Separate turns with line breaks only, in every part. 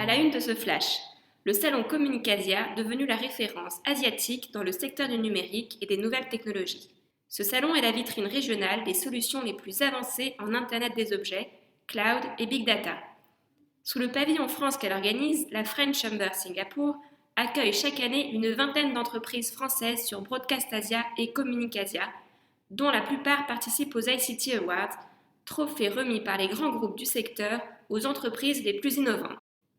la une de ce flash, le salon Communicasia devenu la référence asiatique dans le secteur du numérique et des nouvelles technologies. Ce salon est la vitrine régionale des solutions les plus avancées en Internet des objets, cloud et big data. Sous le pavillon France qu'elle organise, la French Chamber Singapour accueille chaque année une vingtaine d'entreprises françaises sur Broadcast Asia et Communicasia, dont la plupart participent aux ICT Awards, trophées remis par les grands groupes du secteur aux entreprises les plus innovantes.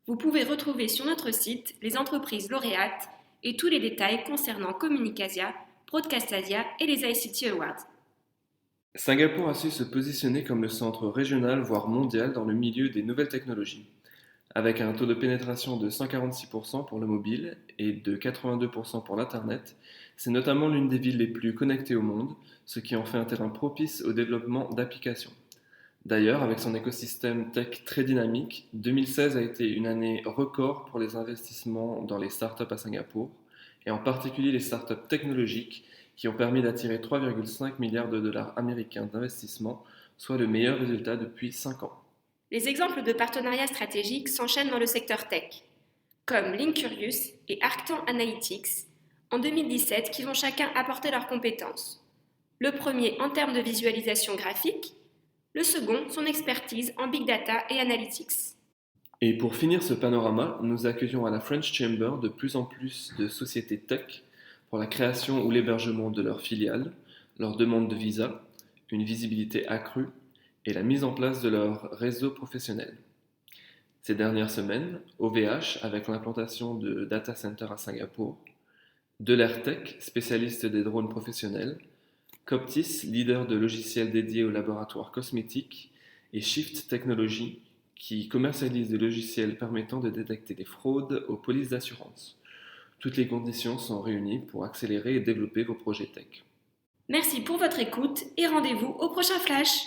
Vous pouvez retrouver sur notre site les entreprises lauréates et tous les détails concernant Communicasia, Broadcast Asia et les ICT Awards.
Singapour a su se positionner comme le centre régional voire mondial dans le milieu des nouvelles technologies. Avec un taux de pénétration de 146% pour le mobile et de 82% pour l'Internet, c'est notamment l'une des villes les plus connectées au monde, ce qui en fait un terrain propice au développement d'applications. D'ailleurs, avec son écosystème tech très dynamique, 2016 a été une année record pour les investissements dans les startups à Singapour, et en particulier les startups technologiques qui ont permis d'attirer 3,5 milliards de dollars américains d'investissement, soit le meilleur résultat depuis 5 ans.
Les exemples de partenariats stratégiques s'enchaînent dans le secteur tech, comme Linkurious et Arctan Analytics, en 2017 qui vont chacun apporter leurs compétences. Le premier en termes de visualisation graphique, le second son expertise en big data et analytics.
Et pour finir ce panorama, nous accueillons à la French Chamber de plus en plus de sociétés tech pour la création ou l'hébergement de leurs filiales, leur demande de visa, une visibilité accrue et la mise en place de leur réseau professionnel. Ces dernières semaines, OVH, avec l'implantation de data centers à Singapour, Delertech, spécialiste des drones professionnels, Coptis, leader de logiciels dédiés aux laboratoires cosmétiques, et Shift Technology, qui commercialise des logiciels permettant de détecter des fraudes aux polices d'assurance. Toutes les conditions sont réunies pour accélérer et développer vos projets tech.
Merci pour votre écoute et rendez-vous au prochain Flash.